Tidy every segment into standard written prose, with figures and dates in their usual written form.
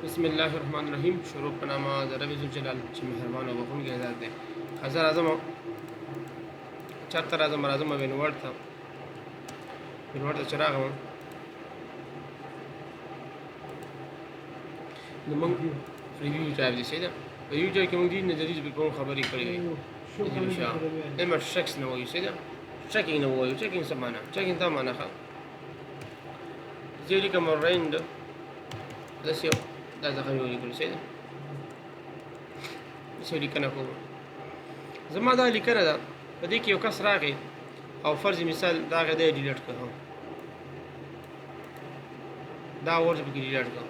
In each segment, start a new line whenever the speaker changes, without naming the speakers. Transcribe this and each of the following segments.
بسم الله الرحمن الرحیم. شروع په نام د رب ذوالجلال چې مهربان او بخښونکی ذات دی. زه راځم چېرته راځم وینوړ ته چې راغلم نو موږ ریویو ټایپ دی صحیح ده. په ریویو ټایپ کې موږ د نظریز په کوم خبرې کړې وي امر شکس نه وایو صحیح ده. چیکینګ نه وایو. چیکینګ څه معنا؟ چیکینګ ته معنا ښه زیری کوم رایند داسې دا ځکه مې ولیکل صحیح ده. داسې لیکنه کوم. زما دا لیکنه ده په دې کې یو کس راغی او فرض مثال دا هغه دی ډیلیټ کړه. دا ورځ پکې ډیلیټ کړه.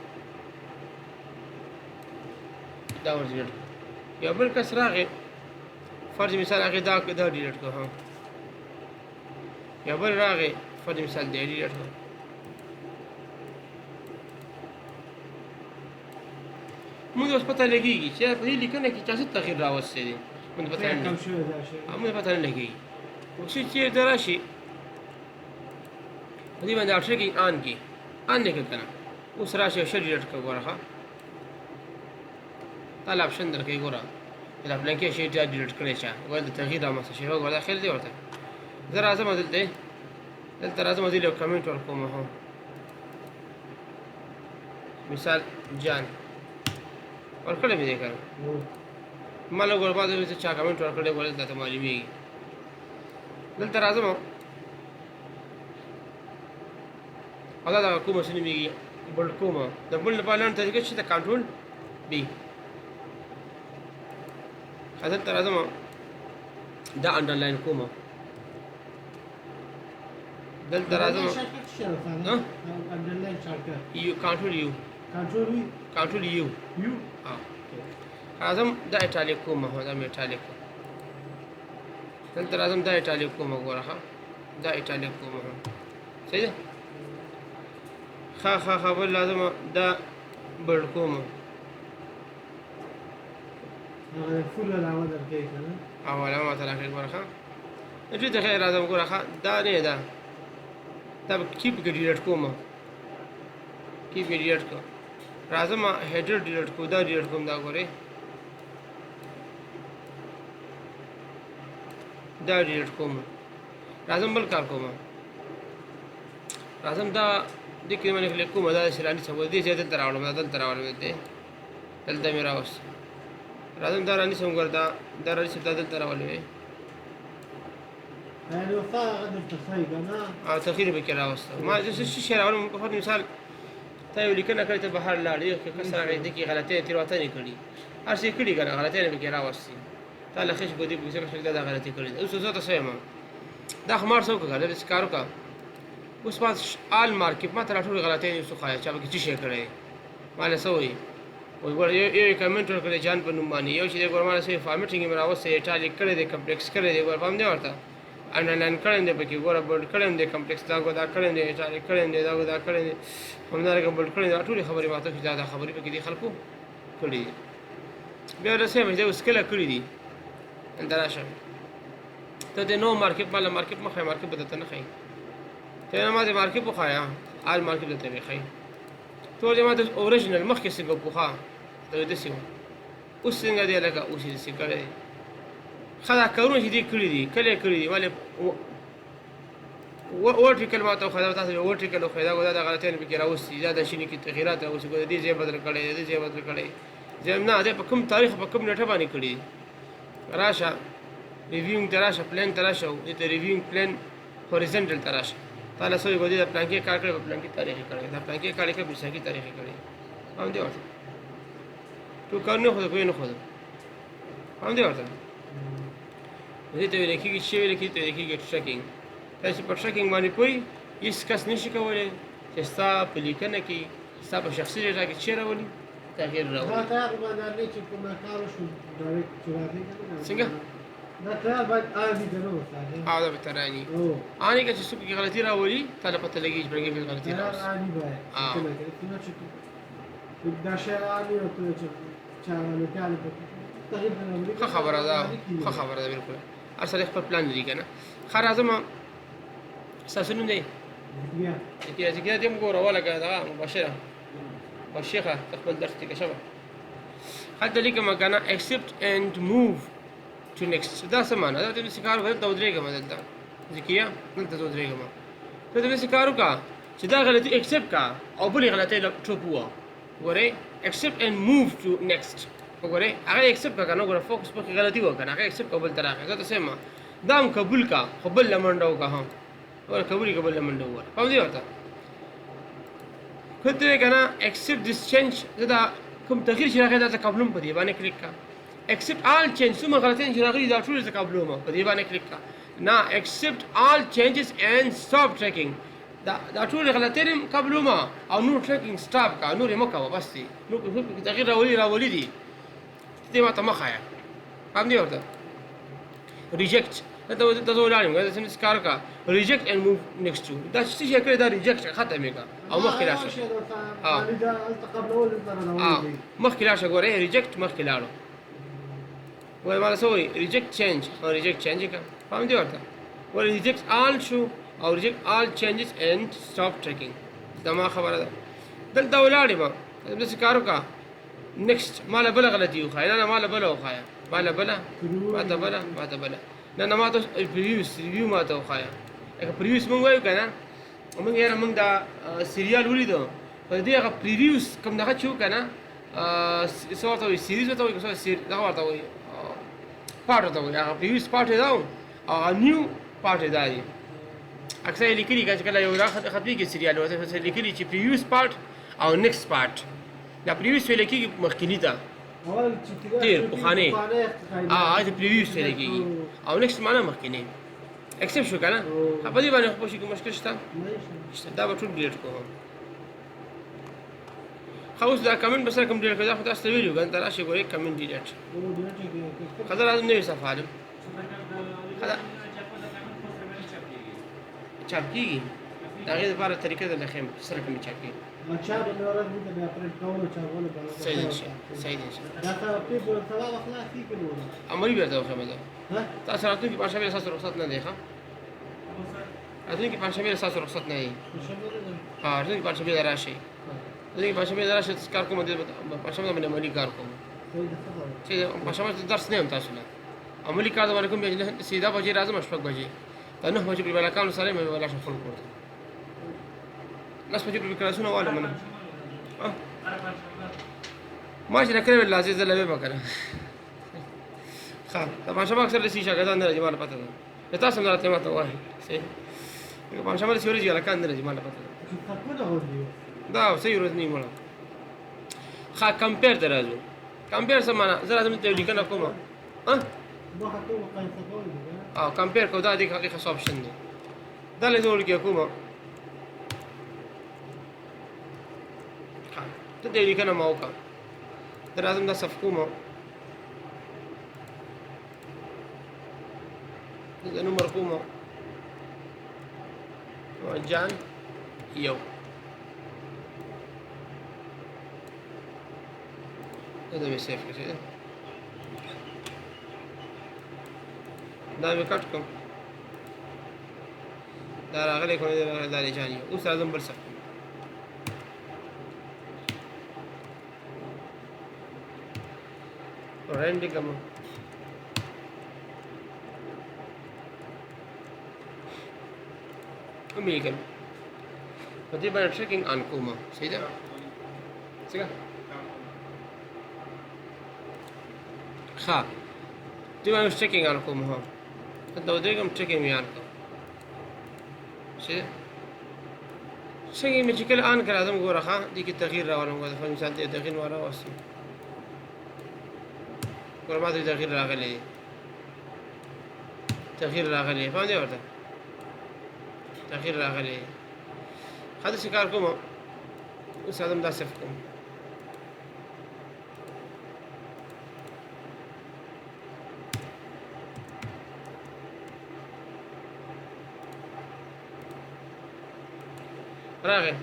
دا ورځ ډیلیټ کړه. یو بل کس راغی فرض مثال هغه دا ډیلیټ کړه. یو بل راغی فرض مثال دی ډیلیټ کړه. موږ اوس پته لګېږي چې په دې لیکنه کې چا څه تغییر راوستی دی. موږ پته نه لګېږي. چې چېرته راشي په دې باندې ټریکینګ آن کړي آن نه کړه که نه. اوس راشي او ښه ډیلیټ کړه. ګوره ښه تا له آپشن درکوي. ګوره چې دا فلانکي شی چا ډیلیټ کړی چا ګوره د تغییر رامنځته شوی ګوره دا خیر دی ورته. زه راځم دلته راځم دې یو کمنټ ورکوم. مثال جان ورکړی مې دی که نه ما له ګوره بعد چې چا کمنټ ورکړی ګوره دلته معلومېږي. دلته راځم او دا دغه کومه څه نومېږي بلډ کومه د بلډ لپاره لاندې طریقه چې د کنټرول بي. دلته راځم دا انډرلاین کومه. دلته راځم یو کنټرول یو راځم دا ایټالیک کومه. دا مې ایټالیک. دلته راځم دا ایټالیک کومه. ګوره ښه دا ایټالیک کومه صحیح ده. ښه بل لازمه دا بلډ کومه او علامه ماته راکړئ. ګوره ښه دې ته خیر راځم. ګوره ښه دا نه ده دا به کیپ کې ډیلیټ کومه. کیپ یې ډیلیټ کړه. راځم هیډر ډیلیټ کوم. دا ډیلیټ کوم. دا ګورئ دا ډیلیټ کوم. راځم بل کار کوم. راځم دا دې کې مې کلیک کوم. دا سرانی څه ودی چې دلته راوړم. دلته مې راوست. راځم دا رانی څنګه ګور دا رانی څه دلته راولې او تغییر به کې راوست. ما چې شي راولم په مثال ته یو لیکنه کړې ته بهر لاړ یو کس راغی دې کې غلطۍ تېروتنې کړي هر څه کړي که نه غلطۍ نه به کې راوستي تا له خېش ګودي په څه دا غلطي کړې ده. اوس زه ته څه یم دا خو مار څه وکړه داسې کار وکړه. اوس ما آل مارکېټ ما ته راټولې غلطۍ یې وښایه چا پکې څه شی کړی ما له څه وایي ګوره یو کمنټ ورکړی جان په نوم باندې یو چې دی ګوره ما له څه فارمېټینګ یې مې راوستی ایټالیک کړی دی کمپلیکس کړی دی ګوره پام دی ورته انډرلاین کړی دی پکې ګوره بلډ کړی دی کمپلیکس دا کړی دی ایټالیک کړی دی دا کړی دی همدارنګه بلډ کړی دی. دا ټولې خبرې ماته چې دا خبرې پکې دي خلکو کړي دي. بیا رسې مې اوس کله کړي دي همدا راشه ته د نو مارکېټ ماله مارکېټ مه ښایه. مارکېټ به درته نه ښایي. ته نه ما د مارکېټ وښایه آل مارکېټ درته به ښایي. ټول ما د اورجنل مخکې څنګه وپوښه دا داسې وه اوس څنګه دی لکه اوس یې داسې کړی دی. ښه دا کارونه چې دې کړي دي کله یې کړي دي ولې ورټیکل ما ته وښایه تاسو یې ورټیکل وښایه دا د غلطیانو پکې راوستي دا د شینې کې تغییرات راوستي ګوره دې ځای بدل کړی دی دې ځای بدل کړی نه دی په کوم تاریخ په کوم نیټه باندې کړي دي. راشه ریویوینګ ته راشه پلان ته راشه دې ته ریویوینګ پلان هوریزنټل ته راشه تا له څه وایي ګودې د پلانکې کار کړی په پلانکې تاریخ یې کړی دا پلانکې کار یې کړی په پلانکې تاریخ یې کړی پام دی ورته تو کار نه ښوده کوی نه ښوده پام دی ورته. دې ته ویل کېږي چې ویل کېږي ته ویل کېږي ټریکینګ. تاسو په ټریکینګ باندې پوهئ هېڅ کس نشي کولی چې ستا په لیکنه کې ستا په شخصي ډېټا کې څه راولي تغییر راولي. څنګه دا به ته راني آنی که چې څوک پکې غلطي راولي تا له پته لګېږي چې پرنګې پکې غلطي راوستي. ښه خبره ده بلکل هر سړی خپل پلان لري که نه. ښه راځم ستاسو نوم دی ذکیه دې هم ګوره ولګه دغه مباشره والشيخة تقبل درستك شبه حتى ليك ما كان accept and move to next دا سمانا دا تمسي کارو کا دلتا ودریگا ما دلتا ذکیہ دلتا ودریگا ما دا تمسي کارو کا چې دا غلطي accept کا او بلی غلطي ټوپ هوا وګورئ accept and move to next وګورئ هغه accept کا کنه وګوره فوکس په غلطي وکنه هغه accept قبول تر هغه زه ته سم دام قبول کا قبول لمنډو کا ها اور قبول لمنډو ور په دې ورته کته کنه accept this change دا کوم تغییر چې راغی دا قبولم په دې باندې کلیک کا accept all changes څومره غلطۍ چې راغلي دا ټول زه قبولوم په دې باندې کلیک کا نه accept all changes and stop tracking دا ټول غلطۍ قبولوم او نور tracking stop کا نور یې مکوه بس دي نور تغییر راولي دي دې ما ته مخایا هم دې ورته reject دا زه ولاړم دا څه کار کا reject and move next to دا چې کړی دا reject ختمه کا او مخکې راشه مخکې راشه ګوره reject مخکې لاړو وای مالا سوي reject change او reject change کا فهم دې ورته ول reject all شو او reject all changes and stop tracking دا ما خبره ده دلته ولاړې ما دې کارو کا next مالا بل غلطي وخایا نه مالا بل وخایا مالا بل ما ته بل نه ما ته ریویو ما ته وخایا اګه پریویس مونږ وایو کنه مونږ یې مونږ دا سریال ولیدو په دې هغه پریویس کوم دغه چو کنه څه ورته وایي سیریز ورته وایي څه دغه ورته وایي پارت ورته وایي هغه پریویس پارت دا او نیو پارت دا دی اکثر لیکلي چې کله یو ختمي کې سریال ورته لیکلي چې پریویس پارت او نیکست پارت دا پریویس ویل کېږي مخکینی ته تیر پخوانی هغه پریویس ویل کېږي او نیکست معنا مخکینی accept شو کنه په دې باندې خو شي کوم مشکل شته دا به ټول ډیلیټ کوم خو اوس دا کمنټ بس کوم ډیلیټ کړه خو تاسو ویلو غن تر راشي ګورې کمنټ ډیلیټ خزر لازم نوې صفحه ده خدا چاپ کیږي دا غیر لپاره طریقې ده لخم سره کوم چاپ کیږي
چاپ نو راځي بیا پرنټ کولو چاپولو
صحیح ده
دا په سبا اخلاقي کړو
عملي ورته خمه ده تاسو راتلو کې پنځه اساس رخصت نه دی ښه راتلو کې پنځه اساس رخصت نه دی ها راتلو کې پنځه راشي راتلو کې پنځه راشي کار کوم دي پنځه باندې عملي کار کوم چې پنځه درس نه هم تاسو نه عملي کار باندې کوم سیدا بجې راځم شپږ بجې ته 9 بجې په بل کار سره مې ولا شفل کوم لاس بجې په کلاسونه واله منه ما چې راکړې لازم زله به وکړه ها طبعا شباب اکثر لسي شاګردان نه راځي مال پته ده تاسو نه راته ماته وایي صحیح طبعا شمال سوري جي لکان نه راځي مال پته دا صحیح ورځ نه مړه ها کمپیر ته راځو کمپیر سمانه زه راځم ته لیکنه کوم ها او کمپیر کو دا د حقیقت آپشن دی دا له ډول کې کوم ته دې لیکنه ما وکړه درازم دا صف کوم دا نمبر کوم جان یو دا مې سیف کړی دا مې کټ کوم دا راغلی کوم دا جان یو اوس راځم بل صف رندي كمان أمريكان فدي بنا تشيكينج عن كوما سيدا سيدا خا دي بنا تشيكينج عن كوما ها لو ديكم تشيكينج ميانكم سيدا تشيكينج مشكلة آن كلام غورا خا دي كتغيير راولم غورا فمثال دي تغيير ورا واسي ګور ما ته تغییر راغلی فهم دی ورته تغییر راغلی خاطر څه کار کوم اوس ادم دا صف کوم راغی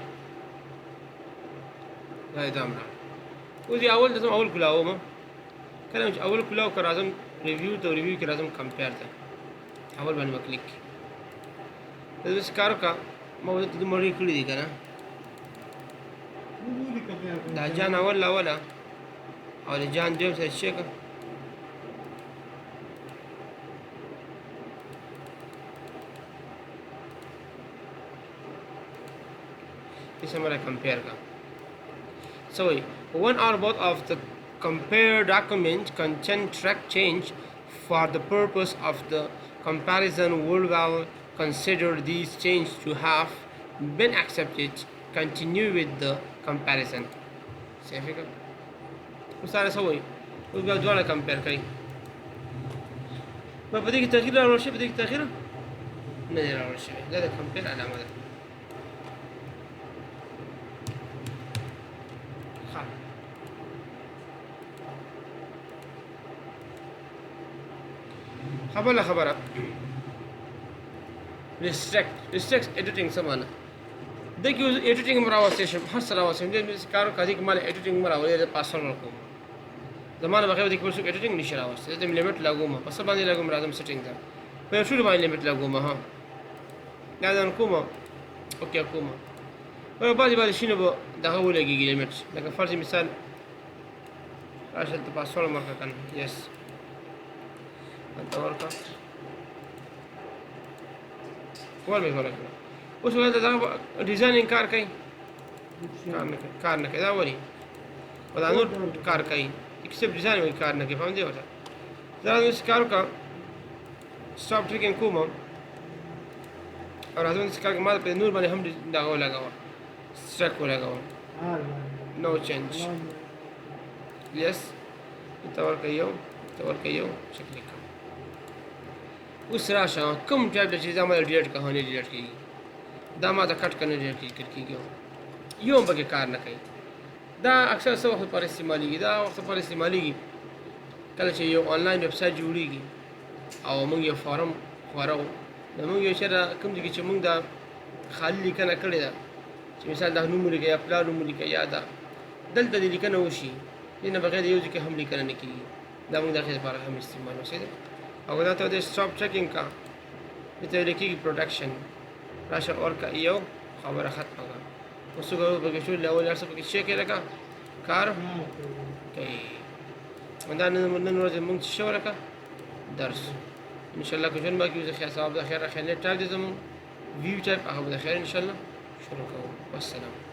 دا دام را اوس دی اول دسم اول کلاوم کله چې اول کلاو کر اعظم ریویو ته ریویو کې اعظم کمپیر ته اول باندې وکلیک د دې کارو کا ما ولې ته مړی کړی دی کنه دا جان ولا او د جان دیو ته شي که इसे हमारा कंपेयर का so one or both of the compare document contain track change for the purpose of the comparison will consider these change to have been accepted continue with the comparison صحیح کا مثال سوي اوس بیا دواړه کمپیر کوي په دې کې تغییر راوړل شي په دې کې تغییر نه دی راوړل شوی دا د کمپیر علامه ده خبره restrict editing سمانه د کې editing مراوسته شم هر سره واسم دې کارو کدي کمال editing مراوي د پاسورډ کوم زمانه بغیر د کوم editing نشي راوسته د لیمټ لاګوم په سبا باندې لاګوم راځم سیټینګ دا په شروع باندې لیمټ لاګوم ها دا ځان کوم اوکې کوم په باندې شنو به دغه ولګي لیمټ لکه فرض مثال راشه د پاسورډ مرکه کنه یس انت ورکا کول به ورکا اوس ولته دا ډیزاینینګ کار کوي کار نه کوي دا وری ودا نور کار کوي ایکسپټ ډیزاین وی کار نه کوي فهم دی وته دا نو کار کا سټاپ ټریکینګ کوم او راځم چې کار ما په نور باندې هم دا لګاو سټرک لګاو نو چینج یس تور کوي شکل کا اوس راشه کوم ټایپ د چیزه ما ډیلیټ کهانه ډیلیټ کیږي دا ما ته کټ کنه ډیلیټ کیږي یو به کار نه کوي دا اکثر څه وخت پر استعمالي دا وخت پر استعمالي کله چې یو آنلاین ویب سټ جوړیږي او موږ یو فارم خورو نو موږ یو چیرې کوم ځای چې موږ دا خالی لیکنه کړې ده چې مثال دا نوم لیکي یا پلان نوم لیکي یا دا دلته د لیکنه وشي نه بغیر یو ځکه هم لیکنه نه کیږي دا موږ د خپل لپاره هم استعمال وسیده او دا ته د سټاپ چیکینګ کا ته لیکي پروډکشن راشه اور کا یو خبره ختمه کا اوس هغه به شو لاول ارسه په کې کې لگا کار کوي دا نن ورځ موږ شو لکه درس ان شاء الله که جن ما کې زه خیر صاحب د خیر خیر نه ټاګ دې زمون ویو ټایپ هغه د خیر ان شاء الله شروع کوو والسلام